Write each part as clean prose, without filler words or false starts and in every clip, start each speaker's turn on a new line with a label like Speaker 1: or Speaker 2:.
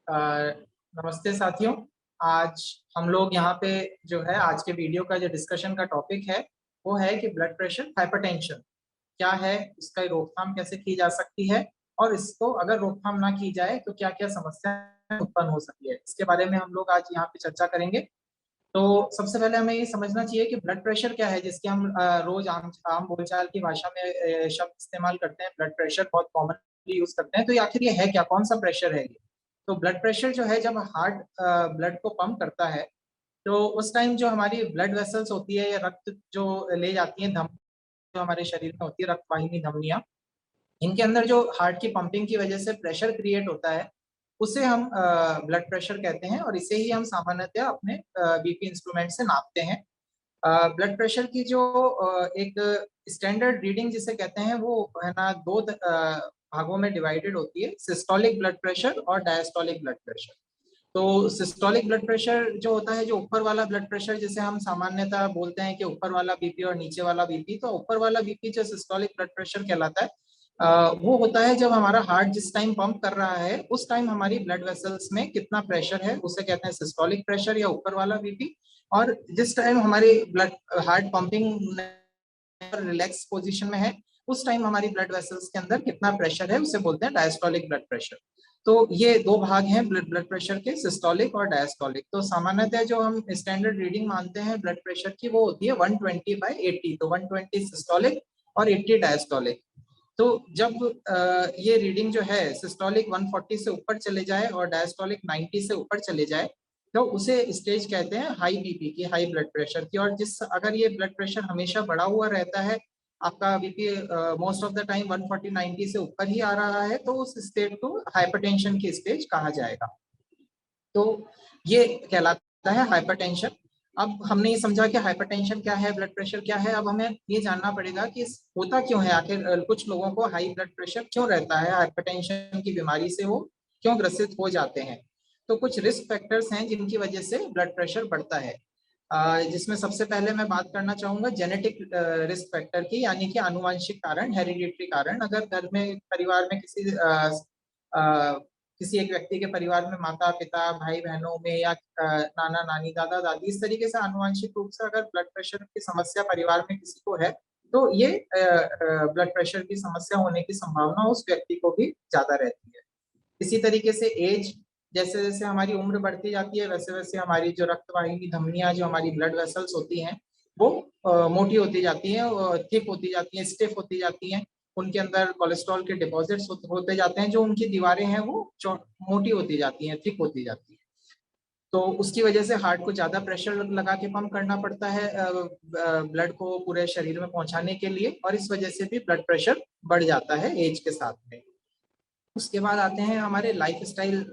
Speaker 1: अ, नमस्ते साथियों। आज हम लोग यहाँ पे जो है आज के वीडियो का जो डिस्कशन का टॉपिक है वो है कि ब्लड प्रेशर हाइपरटेंशन क्या है, इसका रोकथाम कैसे की जा सकती है और इसको अगर रोकथाम ना की जाए तो क्या क्या समस्या उत्पन्न हो सकती है, इसके बारे में हम लोग आज यहाँ पे चर्चा करेंगे। तो सबसे पहले हमें ये समझना चाहिए कि ब्लड प्रेशर क्या है, जिसके हम रोज आम आम बोलचाल की भाषा में शब्द इस्तेमाल करते हैं। ब्लड प्रेशर बहुत कॉमनली यूज करते हैं, तो ये आखिर ये है क्या, कौन सा प्रेशर है ये। तो ब्लड प्रेशर जो है, जब हार्ट ब्लड को पंप करता है तो उस टाइम जो हमारी ब्लड वेसल्स होती है या रक्त जो ले जाती है, धम जो हमारे शरीर में होती है, रक्त वाहिनी धमनियां, इनके अंदर जो हार्ट की पंपिंग की वजह से प्रेशर क्रिएट होता है उसे हम ब्लड प्रेशर कहते हैं और इसे ही हम सामान्यतः अपने बीपी इंस्ट्रूमेंट से नापते हैं। ब्लड प्रेशर की जो एक स्टैंडर्ड रीडिंग जिसे कहते हैं वो है ना, दो भागों में डिवाइडेड होती है, सिस्टोलिक ब्लड प्रेशर और डायस्टोलिक ब्लड प्रेशर। तो सिस्टोलिक ब्लड प्रेशर जो होता है, जो ऊपर वाला ब्लड प्रेशर जिसे हम सामान्यतः बोलते हैं कि ऊपर वाला बीपी और नीचे वाला बीपी, तो ऊपर वाला बीपी जो सिस्टोलिक ब्लड प्रेशर कहलाता है, वो होता है जब हमारा हार्ट जिस टाइम पंप कर रहा है उस टाइम हमारी ब्लड वेसल्स में कितना प्रेशर है उसे कहते हैं सिस्टोलिक प्रेशर या ऊपर वाला बीपी। और जिस टाइम हमारी blood heart pumping relax position में है उस टाइम हमारी ब्लड वेसल्स के अंदर कितना प्रेशर है उसे बोलते हैं डायस्टोलिक ब्लड प्रेशर। तो ये दो भाग हैं ब्लड प्रेशर के, सिस्टोलिक और डायस्टोलिक। तो सामान्यतः जो हम स्टैंडर्ड रीडिंग मानते हैं ब्लड प्रेशर की वो होती है 120/80, तो 120 सिस्टोलिक और 80 डायस्टोलिक। तो जब ये रीडिंग जो है सिस्टोलिक 140 से ऊपर चले जाए और डायस्टोलिक 90 से ऊपर चले जाए तो उसे स्टेज कहते हैं हाई बीपी की, हाई ब्लड प्रेशर की। और जिस अगर ये ब्लड प्रेशर हमेशा बढ़ा हुआ रहता है, आपका BP most of the time 140 90 से ऊपर ही आ रहा है, तो उस स्टेज को हाइपरटेंशन की स्टेज कहा जाएगा। तो ये कहलाता है हाइपरटेंशन। अब हमने ये समझा कि हाइपरटेंशन क्या है, ब्लड प्रेशर क्या है। अब हमें ये जानना पड़ेगा कि होता क्यों है आखिर, कुछ लोगों को हाई ब्लड प्रेशर क्यों रहता है, हाइपरटेंशन की बीमारी से वो क्यों ग्रसित हो जाते हैं। तो कुछ रिस्क फैक्टर्स हैं जिनकी वजह से ब्लड प्रेशर बढ़ता है, जिसमें सबसे पहले मैं बात करना चाहूंगा जेनेटिक रिस्क फैक्टर की, यानी कि आनुवंशिक कारण, हेरिडिटरी कारण। अगर घर में परिवार में किसी एक व्यक्ति के परिवार में माता पिता भाई बहनों में या नाना नानी दादा दादी इस तरीके से आनुवंशिक रूप से अगर ब्लड प्रेशर की समस्या परिवार में किसी को है तो ये ब्लड प्रेशर की समस्या होने की संभावना उस व्यक्ति को भी ज्यादा रहती है। इसी तरीके से एज, जैसे जैसे हमारी उम्र बढ़ती जाती है वैसे वैसे हमारी जो रक्तवाहिनी धमनियां, जो हमारी ब्लड वेसल्स होती हैं वो मोटी होती जाती हैं, थिक होती जाती हैं, स्टिफ होती जाती हैं। उनके अंदर कोलेस्ट्रॉल के डिपॉजिट्स होते जाते हैं, जो उनकी दीवारें हैं वो मोटी होती जाती हैं, थिक होती जाती हैं। तो उसकी वजह से हार्ट को ज्यादा प्रेशर लगा के पंप करना पड़ता है ब्लड को पूरे शरीर में पहुंचाने के लिए, और इस वजह से भी ब्लड प्रेशर बढ़ जाता है एज के साथ में। उसके बाद आते हैं हमारे लाइफ स्टाइल,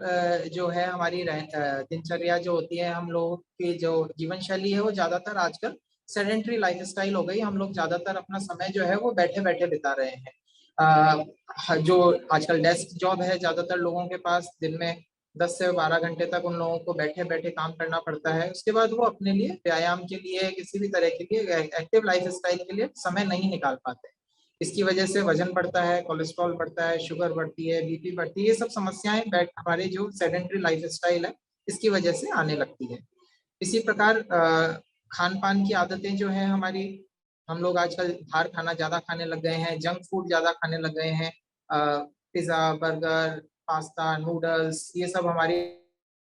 Speaker 1: जो है हमारी दिनचर्या जो होती है, हम लोगों की जो जीवन शैली है वो ज्यादातर आजकल सेडेंट्री लाइफ स्टाइल हो गई। हम लोग ज्यादातर अपना समय जो है वो बैठे बैठे बिता रहे हैं। जो आजकल डेस्क जॉब है ज्यादातर लोगों के पास, दिन में 10 से 12 घंटे तक उन लोगों को बैठे बैठे काम करना पड़ता है। उसके बाद वो अपने लिए व्यायाम के लिए, किसी भी तरह के लिए एक्टिव लाइफ स्टाइल के लिए समय नहीं निकाल पाते। इसकी वजह से वजन बढ़ता है, कोलेस्ट्रॉल बढ़ता है, शुगर बढ़ती है, बीपी बढ़ती है। ये सब समस्याएं बैठ हमारे जो सेडेंट्री लाइफ स्टाइल है इसकी वजह से आने लगती है। इसी प्रकार खान पान की आदतें जो है हमारी, हम लोग आजकल बाहर खाना ज्यादा खाने लग गए हैं, जंक फूड ज्यादा खाने लग गए हैं। पिज्जा, बर्गर, पास्ता, नूडल्स, ये सब हमारे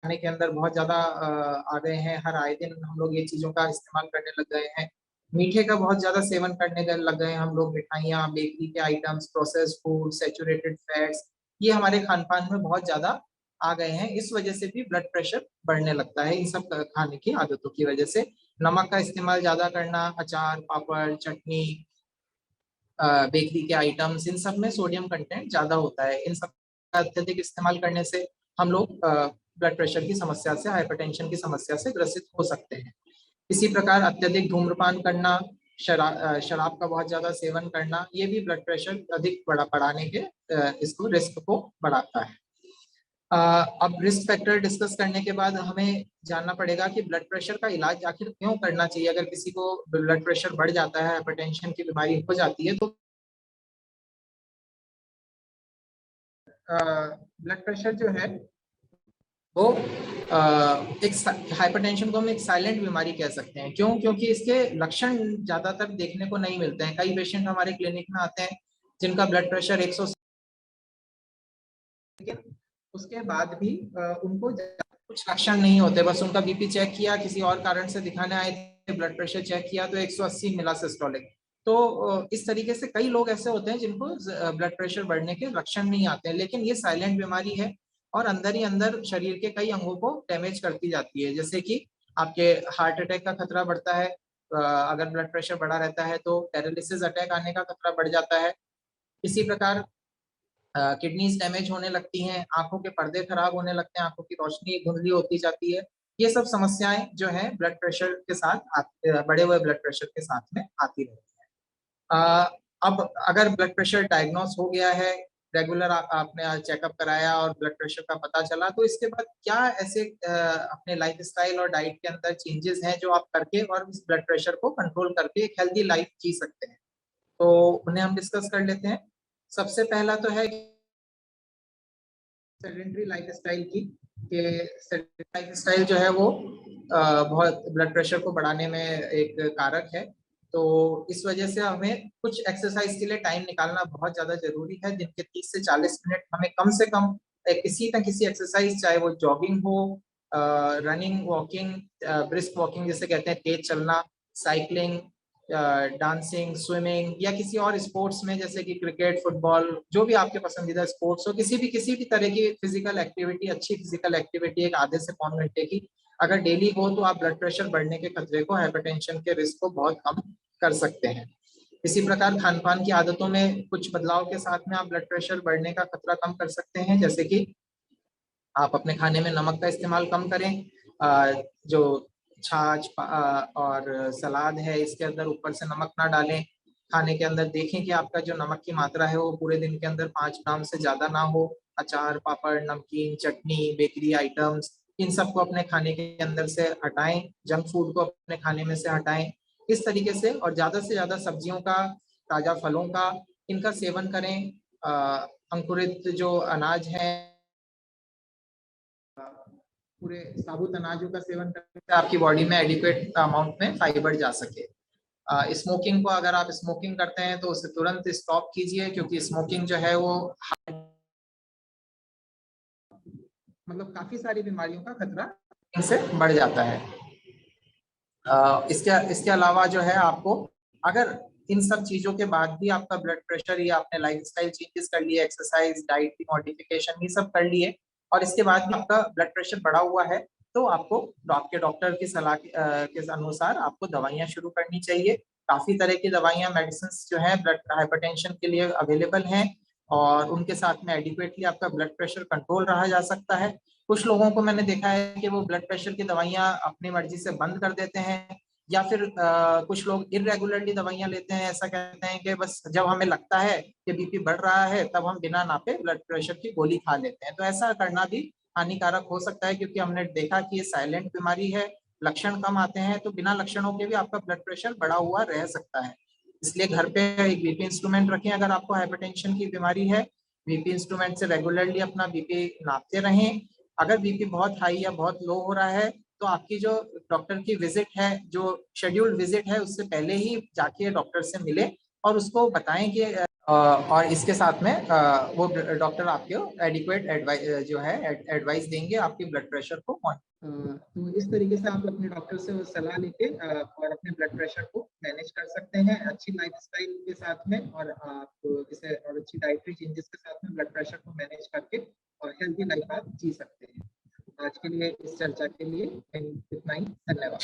Speaker 1: खाने के अंदर बहुत ज्यादा आ गए हैं। हर आए दिन हम लोग ये चीजों का इस्तेमाल करने लग गए हैं। मीठे का बहुत ज्यादा सेवन करने लग गए हैं हम लोग, मिठाइयाँ, बेकरी के items, processed food, saturated fats, ये हमारे खान पान में बहुत ज्यादा आ गए हैं। इस वजह से भी ब्लड प्रेशर बढ़ने लगता है, इन सब खाने की आदतों की वजह से। नमक का इस्तेमाल ज्यादा करना, अचार, पापड़, चटनी, बेकरी के आइटम्स, इन सब में सोडियम कंटेंट ज्यादा होता है। इन सब का अत्यधिक इस्तेमाल करने से हम लोग ब्लड प्रेशर की समस्या से, हाइपरटेंशन की समस्या से ग्रसित हो सकते हैं। इसी प्रकार अत्यधिक धूम्रपान करना, शराब का बहुत ज्यादा सेवन करना, ये भी ब्लड प्रेशर अधिक बढ़ाने के इसको रिस्क को बढ़ाता है। अब रिस्क फैक्टर डिस्कस करने के बाद हमें जानना पड़ेगा कि ब्लड प्रेशर का इलाज आखिर क्यों करना चाहिए। अगर किसी को ब्लड प्रेशर बढ़ जाता है, हाइपरटेंशन की बीमारी हो जाती है, तो ब्लड प्रेशर जो है वो एक हाइपरटेंशन को हम एक साइलेंट बीमारी कह सकते हैं। क्यों? क्योंकि इसके लक्षण ज्यादातर देखने को नहीं मिलते हैं। कई पेशेंट हमारे क्लिनिक में आते हैं जिनका ब्लड प्रेशर 100, लेकिन उसके बाद भी उनको कुछ लक्षण नहीं होते। बस उनका बीपी चेक किया, किसी और कारण से दिखाने आए थे, ब्लड प्रेशर चेक किया तो 180 मिला सिस्टोलिक। तो इस तरीके से कई लोग ऐसे होते हैं जिनको ब्लड प्रेशर बढ़ने के लक्षण नहीं आते हैं, लेकिन ये साइलेंट बीमारी है और अंदर ही अंदर शरीर के कई अंगों को डैमेज करती जाती है। जैसे कि आपके हार्ट अटैक का खतरा बढ़ता है, अगर ब्लड प्रेशर बढ़ा रहता है तो पैरालिसिस अटैक आने का खतरा बढ़ जाता है। इसी प्रकार किडनीज डैमेज होने लगती हैं, आंखों के पर्दे खराब होने लगते हैं, आंखों की रोशनी धुंधली होती जाती है। ये सब समस्याएं जो है ब्लड प्रेशर के साथ बढ़े हुए ब्लड प्रेशर के साथ में आती रहती है। अब अगर ब्लड प्रेशर डायग्नोस हो गया है, रेगुलर आपने चेकअप कराया और ब्लड प्रेशर का पता चला, तो इसके बाद क्या ऐसे अपने लाइफ स्टाइल और डाइट के अंदर चेंजेस हैं जो आप करके और इस ब्लड प्रेशर को कंट्रोल करके एक हेल्दी लाइफ जी सकते हैं? तो उन्हें हम डिस्कस कर लेते हैं। सबसे पहला तो है सेडेंट्री लाइफस्टाइल की, कि सेडेंट्री लाइफस्टाइल जो है वो बहुत ब्लड प्रेशर को बढ़ाने में एक कारक है। तो इस वजह से हमें कुछ एक्सरसाइज के लिए टाइम निकालना बहुत ज्यादा जरूरी है। दिन के 30 से 40 मिनट हमें कम से कम किसी न किसी एक्सरसाइज, चाहे वो जॉगिंग हो, रनिंग, वॉकिंग, ब्रिस्क वॉकिंग जिसे कहते हैं, तेज चलना, साइकिलिंग, डांसिंग, स्विमिंग, या किसी और स्पोर्ट्स में जैसे कि क्रिकेट, फुटबॉल, जो भी आपके पसंदीदा स्पोर्ट्स हो, किसी भी तरह की फिजिकल एक्टिविटी, अच्छी फिजिकल एक्टिविटी एक आधे से पौन घंटे की अगर डेली हो तो आप ब्लड प्रेशर बढ़ने के खतरे को, हाइपरटेंशन के रिस्क को बहुत कम कर सकते हैं। इसी प्रकार खान पान की आदतों में कुछ बदलाव के साथ में आप ब्लड प्रेशर बढ़ने का खतरा कम कर सकते हैं। जैसे कि आप अपने खाने में नमक का इस्तेमाल कम करें। जो छाछ और सलाद है, इसके अंदर ऊपर से नमक ना डालें। खाने के अंदर देखें कि आपका जो नमक की मात्रा है वो पूरे दिन के अंदर 5 ग्राम से ज्यादा ना हो। अचार, पापड़, नमकीन, चटनी, बेकरी आइटम्स, इन सबको अपने खाने के अंदर से हटाएं। जंक फूड को अपने खाने में से हटाएं। इस तरीके से, और ज्यादा से ज्यादा सब्जियों का, ताजा फलों का, इनका सेवन करें। अंकुरित जो अनाज है, पूरे साबुत अनाजों का सेवन करने से आपकी बॉडी में एडिक्वेट अमाउंट में फाइबर जा सके। स्मोकिंग को, अगर आप स्मोकिंग करते हैं तो उसे तुरंत स्टॉप कीजिए, क्योंकि स्मोकिंग जो है वो मतलब काफी सारी बीमारियों का खतरा इनसे बढ़ जाता है। इसके इसके अलावा जो है आपको, अगर इन सब चीजों के बाद भी आपका ब्लड प्रेशर, या आपने लाइफ स्टाइल चेंजेस कर लिए, एक्सरसाइज, डाइट की मॉडिफिकेशन, ये सब कर लिए, और इसके बाद भी आपका ब्लड प्रेशर बढ़ा हुआ है, तो आपको आपके डॉक्टर की सलाह के अनुसार आपको दवाइयां शुरू करनी चाहिए। काफी तरह की दवाइयां, मेडिसिन जो है ब्लड हाइपरटेंशन के लिए अवेलेबल हैं, और उनके साथ में एडिक्वेटली आपका ब्लड प्रेशर कंट्रोल रहा जा सकता है। कुछ लोगों को मैंने देखा है कि वो ब्लड प्रेशर की दवाइयां अपनी मर्जी से बंद कर देते हैं, या फिर कुछ लोग इरेगुलरली दवाइयां लेते हैं। ऐसा कहते हैं कि बस जब हमें लगता है कि बीपी बढ़ रहा है तब हम बिना नापे ब्लड प्रेशर की गोली खा लेते हैं। तो ऐसा करना भी हानिकारक हो सकता है, क्योंकि हमने देखा कि ये साइलेंट बीमारी है, लक्षण कम आते हैं, तो बिना लक्षणों के भी आपका ब्लड प्रेशर बढ़ा हुआ रह सकता है। इसलिए घर पे एक बीपी इंस्ट्रूमेंट रखें। अगर आपको हाइपरटेंशन की बीमारी है, बीपी इंस्ट्रूमेंट से रेगुलरली अपना बीपी नापते रहें। अगर बीपी बहुत हाई या बहुत लो हो रहा है, तो आपकी जो डॉक्टर की विजिट है, जो शेड्यूल्ड विजिट है, उससे पहले ही जाके डॉक्टर से मिले और उसको बताएं कि और इसके साथ में वो डॉक्टर आपको एडिक्वेट एडवाइस जो है एडवाइस देंगे आपके ब्लड प्रेशर को। तो इस तरीके से आप अपने डॉक्टर से सलाह लेके और अपने ब्लड प्रेशर को मैनेज कर सकते हैं अच्छी लाइफस्टाइल के साथ में, और आप इसे और अच्छी डाइटरी चेंजेस के साथ में ब्लड प्रेशर को मैनेज करके और हेल्दी लाइफ आप जी सकते हैं। आज के लिए इस चर्चा के लिए इतना ही, धन्यवाद।